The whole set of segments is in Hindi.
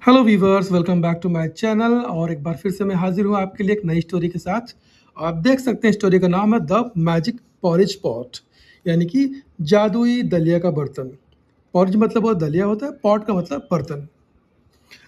Hello viewers, welcome back to my channel. और एक बार फिर से मैं हाजिर हूँ आपके लिए एक नई स्टोरी के साथ। आप देख सकते हैं स्टोरी का नाम है द मैजिक पॉरिज पॉट, यानी कि जादुई दलिया का बर्तन। पॉरिज मतलब वो दलिया होता है, पॉट का मतलब बर्तन।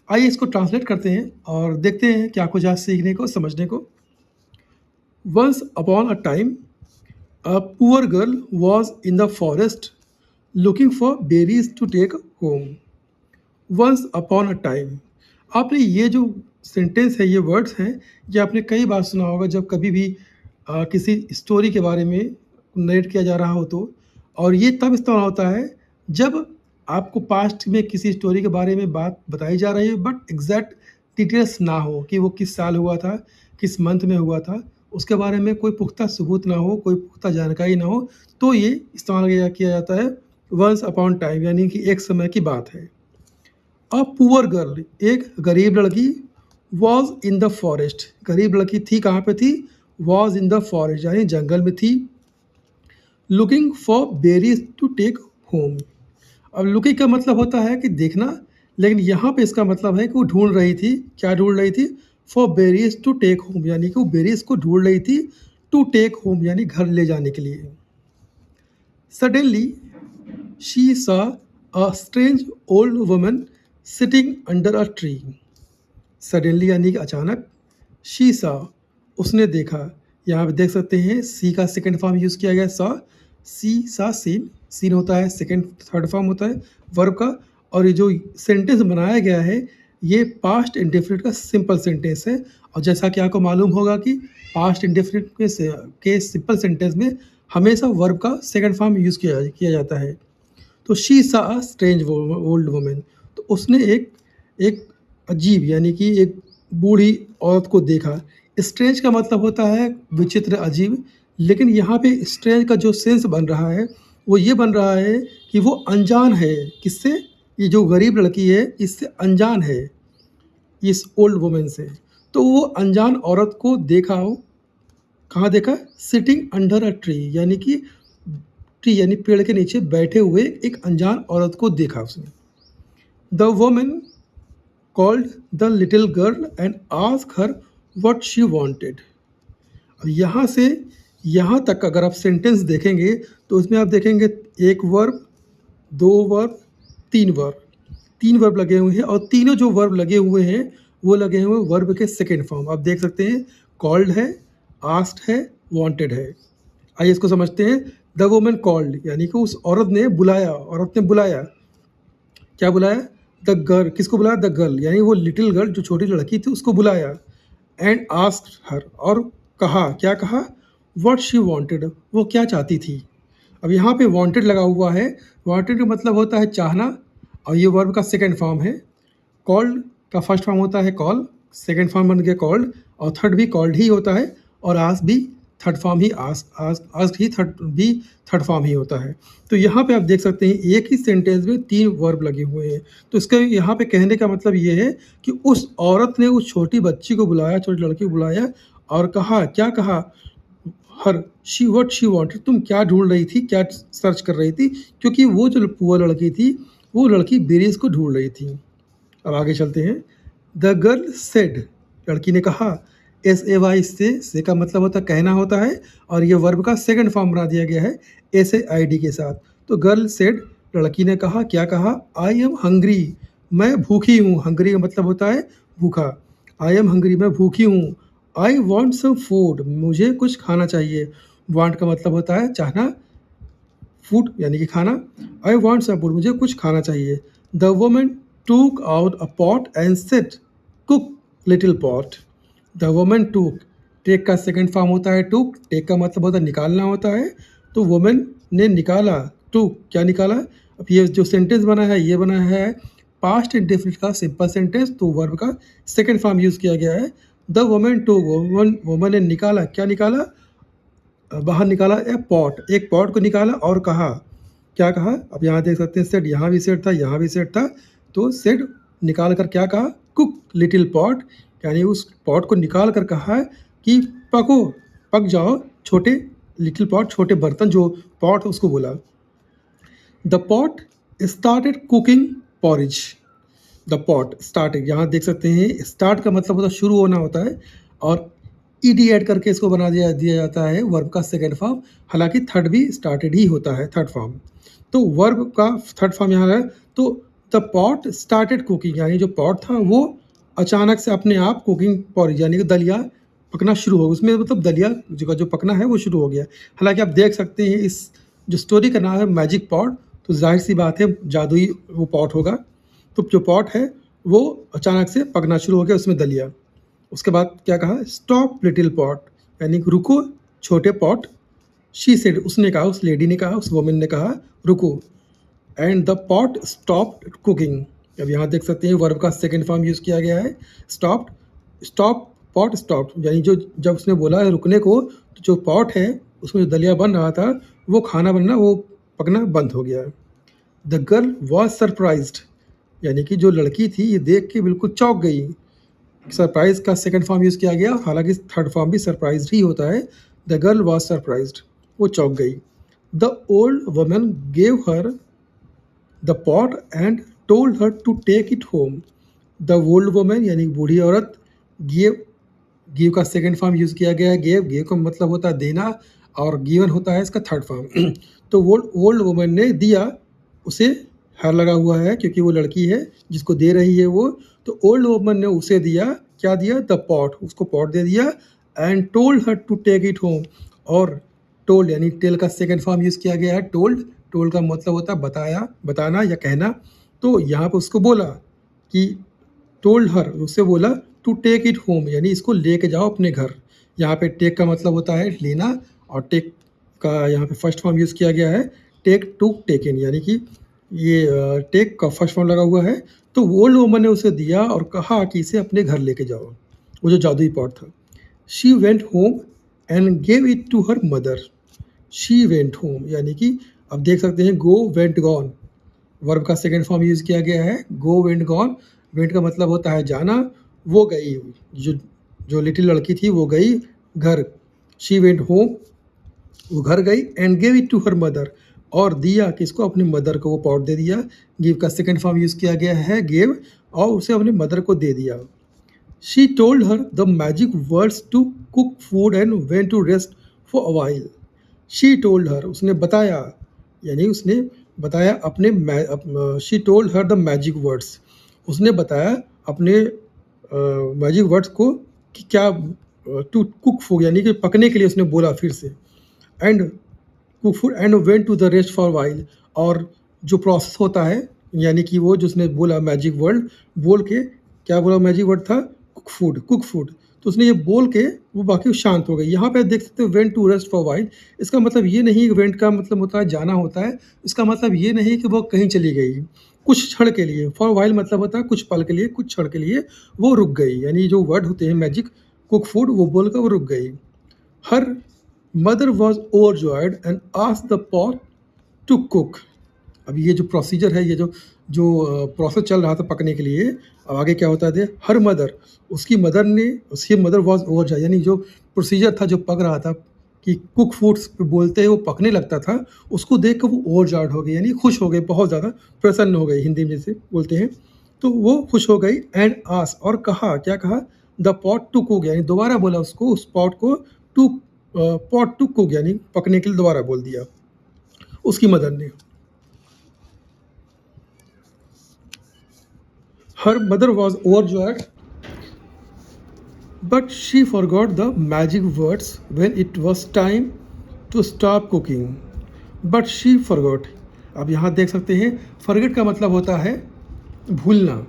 आइए इसको ट्रांसलेट करते हैं और देखते हैं क्या कुछ आज सीखने को, समझने को। Once upon a time a poor girl was in the forest looking for berries to take home. Once upon a time, आपने ये जो सेंटेंस है, ये वर्ड्स हैं, ये आपने कई बार सुना होगा जब कभी भी किसी स्टोरी के बारे में नरेट किया जा रहा हो तो। और ये तब इस्तेमाल होता है जब आपको पास्ट में किसी स्टोरी के बारे में बात बताई जा रही है बट एग्जैक्ट डिटेल्स ना हो कि वो किस साल हुआ था, किस मंथ में हुआ था, उसके बारे में कोई पुख्ता सबूत ना हो, कोई पुख्ता जानकारी ना हो, तो ये इस्तेमाल किया जाता है वंस अपॉन टाइम, यानी कि एक समय की बात है। अ पुअर गर्ल, एक गरीब लड़की, वॉज इन द फॉरेस्ट, गरीब लड़की थी कहाँ पे थी? वॉज इन द फॉरेस्ट यानी जंगल में थी। Looking for berries to take home, अब लुकिंग का मतलब होता है कि देखना, लेकिन यहाँ पे इसका मतलब है कि वो ढूंढ रही थी। क्या ढूंढ रही थी? For berries to take home, यानी कि वो बेरीज को ढूंढ रही थी। टू टेक होम यानी घर ले जाने के लिए। Suddenly she saw a strange old woman sitting under a tree. Suddenly यानी कि अचानक, शी सा उसने देखा। यहाँ पे देख सकते हैं सी का सेकंड फॉर्म यूज़ किया गया, सा। सी सा सीन, सीन होता है सेकंड थर्ड फॉर्म होता है वर्ब का। और ये जो सेंटेंस बनाया गया है, ये पास्ट इंडेफिनिट का सिंपल सेंटेंस है। और जैसा कि आपको मालूम होगा कि पास्ट इंडेफिनिट के सिंपल सेंटेंस में हमेशा वर्ब का सेकंड फॉर्म यूज़ किया जाता है। तो शी सा अ स्ट्रेंज ओल्ड वुमेन, तो उसने एक एक अजीब यानी कि एक बूढ़ी औरत को देखा। स्ट्रेंज का मतलब होता है विचित्र, अजीब। लेकिन यहाँ पे स्ट्रेंज का जो सेंस बन रहा है वो ये बन रहा है कि वो अनजान है। किससे? ये जो गरीब लड़की है इससे अनजान है, इस ओल्ड वुमेन से। तो वो अनजान औरत को देखा हो, कहाँ देखा? सिटिंग अंडर अ ट्री, यानी कि ट्री यानी पेड़ के नीचे बैठे हुए एक अनजान औरत को देखा उसने। The woman called the little girl and ask her what she wanted. अब यहाँ से यहाँ तक अगर आप सेंटेंस देखेंगे तो उसमें आप देखेंगे एक वर्ब, दो वर्ब, तीन वर्ब, तीन वर्ब लगे हुए हैं। और तीनों जो वर्ब लगे हुए हैं वो लगे हुए वर्ब के सेकेंड फॉर्म। आप देख सकते हैं कॉल्ड है, आस्क्ड है, वांटेड है। आइए इसको समझते हैं। द वुमन कॉल्ड यानी कि उस औरत ने बुलाया, औरत ने बुलाया। क्या बुलाया? द गर्ल, किसको बुलाया? द गर्ल यानी वो लिटिल गर्ल जो छोटी लड़की थी उसको बुलाया। एंड आस्क्ड हर, और कहा, क्या कहा? व्हाट शी वांटेड, वो क्या चाहती थी। अब यहाँ पे वांटेड लगा हुआ है। वांटेड का मतलब होता है चाहना, और ये वर्ब का सेकंड फॉर्म है। कॉल्ड का फर्स्ट फॉर्म होता है कॉल, सेकंड फॉर्म बन गया कॉल्ड, और थर्ड भी कॉल्ड ही होता है। और आस्क भी थर्ड फॉर्म ही, आस्क ही थर्ड फॉर्म ही होता है। तो यहाँ पे आप देख सकते हैं एक ही सेंटेंस में तीन वर्ब लगे हुए हैं। तो इसका यहाँ पे कहने का मतलब ये है कि उस औरत ने उस छोटी बच्ची को बुलाया, छोटी लड़की को बुलाया और कहा, क्या कहा? Her she what she wanted, तुम क्या ढूंढ रही थी, क्या सर्च कर रही थी? क्योंकि वो जो पुअर लड़की थी, वो लड़की बेरीज को ढूंढ रही थी। अब आगे चलते हैं। द गर्ल सेड, लड़की ने कहा। SAY से का मतलब होता है कहना होता है, और ये वर्ब का सेकंड फॉर्म बना दिया गया है SAID के साथ। तो गर्ल सेड, लड़की ने कहा, क्या कहा? आई एम हंग्री, मैं भूखी हूँ। हंग्री का मतलब होता है भूखा। आई एम हंग्री, मैं भूखी हूँ। आई वॉन्ट सम फूड, मुझे कुछ खाना चाहिए। वांट का मतलब होता है चाहना, फूड यानी कि खाना। आई वॉन्ट सम फूड, मुझे कुछ खाना चाहिए। द वुमन टूक out a pot and said, cook little pot. The woman टूक, टेक का सेकंड फॉर्म होता है टूक, टेक का मतलब होता है निकालना होता है। तो वुमन ने निकाला, टूक क्या निकाला? अब ये जो सेंटेंस बना है ये बना है पास्ट इंडेफिनिट का सिंपल सेंटेंस, तो वर्ब का सेकंड फॉर्म यूज़ किया गया है। द वुमन टूक, वुमन ने निकाला, क्या निकाला? बाहर निकाला ए पॉट, एक पॉट को निकाला और कहा, क्या कहा? अब यहाँ देख सकते हैं सेट, यहाँ भी सेट था, यहाँ भी सेट था। तो सेट निकाल कर क्या कहा? कुक लिटिल पॉट, यानी उस पॉट को निकाल कर कहा है कि पको, पक जाओ छोटे लिटिल पॉट, छोटे बर्तन जो पॉट उसको बोला। The pot started cooking porridge, the pot started, यहाँ देख सकते हैं स्टार्ट का मतलब होता है शुरू होना होता है, और ईडी ऐड करके इसको बना दिया दिया जाता है वर्ब का सेकंड फॉर्म। हालांकि थर्ड भी स्टार्टेड ही होता है, थर्ड फॉर्म। तो वर्ब का थर्ड फॉर्म यहाँ है। तो द पॉट स्टार्टेड कुकिंग, यानी जो पॉट था वो अचानक से अपने आप कुकिंग पॉरी यानी कि दलिया पकना शुरू हो, उसमें मतलब दलिया जो पकना है वो शुरू हो गया। हालांकि आप देख सकते हैं इस जो स्टोरी का नाम है मैजिक पॉट, तो जाहिर सी बात है जादुई वो पॉट होगा। तो जो पॉट है वो अचानक से पकना शुरू हो गया, उसमें दलिया। उसके बाद क्या कहा, स्टॉप लिटिल पॉट, यानी कि रुको छोटे पॉट। शी सेड, उसने कहा, उस लेडी ने कहा, उस वुमन ने कहा रुको। And the pot stopped cooking. अब यहाँ देख सकते हैं वर्ब का सेकंड फॉर्म यूज़ किया गया है, स्टॉप्ड। स्टॉप पॉट स्टॉप, यानी जो जब उसने बोला है रुकने को, तो जो पॉट है उसमें जो दलिया बन रहा था वो खाना बनना, वो पकना बंद हो गया। द गर्ल वॉज सरप्राइज्ड, यानी कि जो लड़की थी ये देख के बिल्कुल चौंक गई। सरप्राइज का सेकंड फॉर्म यूज़ किया गया, हालांकि थर्ड फॉर्म भी सरप्राइज्ड ही होता है। द गर्ल वॉज सरप्राइज्ड, वो चौंक गई। The old woman gave her the pot and told her to take it home. The old woman यानी बूढ़ी औरत, गिव, गिव का सेकंड फॉर्म यूज़ किया गया है। गिव, गिव का मतलब होता है देना, और गिवन होता है इसका थर्ड फॉर्म। तो ओल्ड वुमन ने दिया, उसे हर लगा हुआ है क्योंकि वो लड़की है जिसको दे रही है वो। तो ओल्ड वुमन ने उसे दिया, क्या दिया, द पॉट, उसको पॉट दे दिया। And told her to take it home, और टोल्ड यानी टेल का सेकंड फॉर्म यूज़ किया गया है, टोल्ड। टोल्ड का मतलब होता है बताया, बताना या कहना। तो यहाँ पे उसको बोला कि टोल्ड हर, उससे बोला टू टेक इट होम, यानी इसको लेके जाओ अपने घर। यहाँ पे टेक का मतलब होता है लेना, और टेक का यहाँ पे फर्स्ट फॉर्म यूज़ किया गया है, टेक टू टेकन, यानी कि ये टेक का फर्स्ट फॉर्म लगा हुआ है। तो ओल्ड वुमन ने उसे दिया और कहा कि इसे अपने घर लेके जाओ, वो जो जादुई पॉट था। She went home and gave it to her mother. She went home, यानी कि अब देख सकते हैं गो वेंट गॉन, वर्ब का सेकंड फॉर्म यूज़ किया गया है, गो वेंट गॉन। वेंट का मतलब होता है जाना, वो गई, जो जो लिटिल लड़की थी वो गई घर। शी वेंट होम, वो घर गई। And gave it to her mother, और दिया किसको, अपने मदर को वो पॉट दे दिया। गिव का सेकंड फॉर्म यूज़ किया गया है गेव, और उसे अपने मदर को दे दिया। She told her the magic words to cook food and went to rest for a while. She told her, उसने बताया, यानी उसने बताया अपने, she told her the magic words, उसने बताया अपने मैजिक वर्ड्स को कि क्या, टू कुक फूड यानी कि पकने के लिए उसने बोला फिर से। And cook food and went to the rest for while, और जो प्रोसेस होता है, यानी कि वो जो उसने बोला मैजिक वर्ड बोल के, क्या बोला मैजिक वर्ड था, कुक फूड, कुक फूड। तो उसने ये बोल के वो बाकी शांत हो गई। यहाँ पे देख सकते हो went to rest for while, इसका मतलब ये नहीं कि वेंट का मतलब होता है जाना होता है, इसका मतलब ये नहीं कि वो कहीं चली गई कुछ क्षण के लिए। फॉर वाइल मतलब होता है कुछ पल के लिए, कुछ क्षण के लिए वो रुक गई, यानी जो वर्ड होते हैं मैजिक कुक फूड, वो बोलकर वो रुक गई। Her mother was overjoyed and asked the pot to cook. अब ये जो प्रोसीजर है, ये जो जो प्रोसेस चल रहा था पकने के लिए, अब आगे क्या होता है, हर मदर, उसकी मदर ने, उसकी मदर वॉज ओवरजॉयड, यानी जो प्रोसीजर था जो पक रहा था कि कुक फूड्स बोलते हैं वो पकने लगता था, उसको देख कर वो ओवरजॉयड हो गई, यानी खुश हो गई, बहुत ज़्यादा प्रसन्न हो गई, हिंदी में जैसे बोलते हैं। तो वो खुश हो गई। एंड आस, और कहा, क्या कहा, द पॉट टू कुक, यानी दोबारा बोला उसको, उस पॉट को, टू पॉट टू कुक, यानी पकने के लिए दोबारा बोल दिया उसकी मदर ने। Her mother was overjoyed but she forgot the magic words when it was time to stop cooking. But she forgot, अब यहाँ देख सकते हैं फॉरगेट का मतलब होता है भूलना।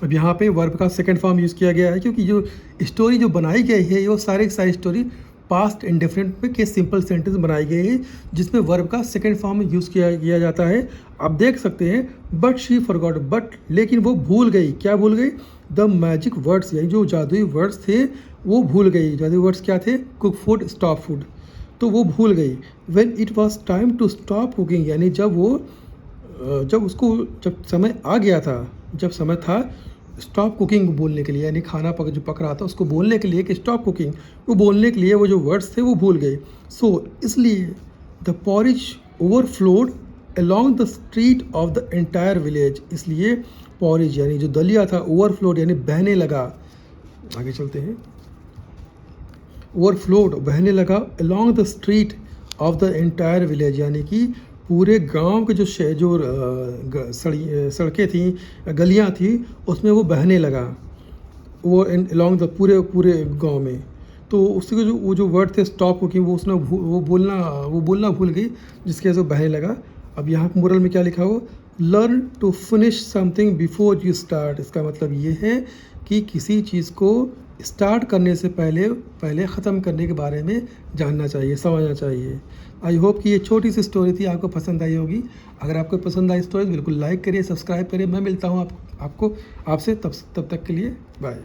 अब यहाँ पे वर्ब का सेकंड फॉर्म यूज़ किया गया है, क्योंकि जो स्टोरी जो बनाई गई है वो सारी की सारी स्टोरी पास्ट इंडेफिनिट में के सिंपल सेंटेंस बनाई गई है, जिसमें वर्ब का सेकंड फॉर्म यूज़ किया जाता है। आप देख सकते हैं बट शी फॉरगॉट, बट लेकिन वो भूल गई, क्या भूल गई, द मैजिक वर्ड्स, यानी जो जादुई वर्ड्स थे वो भूल गई। जादुई वर्ड्स क्या थे, कुक फूड, स्टॉप फूड, तो वो भूल गई। When it was time to stop cooking, यानी जब वो जब उसको, जब समय आ गया था, जब समय था स्टॉप कुकिंग बोलने के लिए, यानी खाना जो पक रहा था उसको बोलने के लिए कि स्टॉप कुकिंग, वो बोलने के लिए वो जो वर्ड्स थे वो भूल गए। सो इसलिए the porridge overflowed along the street of the entire village, इसलिए पॉरिज यानी जो दलिया था ओवरफ्लोड यानी बहने लगा। आगे चलते हैं। ओवरफ्लोड बहने लगा along the street of the entire village यानी कि पूरे गांव के सड़कें थी, गलियां थी, उसमें वो बहने लगा, वो अलोंग द पूरे गांव में। तो उसके जो वो जो वर्ड थे स्टॉप कुकिंग वो उसने वो बोलना भूल गई, जिसकी वजह से वो बहने लगा। अब यहाँ मोरल में क्या लिखा हो, learn to finish something before you start. इसका मतलब ये है कि किसी चीज़ को स्टार्ट करने से पहले ख़त्म करने के बारे में जानना चाहिए, समझना चाहिए। आई होप कि ये छोटी सी स्टोरी थी, आपको पसंद आई होगी। अगर आपको पसंद आई स्टोरी बिल्कुल लाइक करिए, सब्सक्राइब करिए। मैं मिलता हूँ आपसे तब तक के लिए बाय।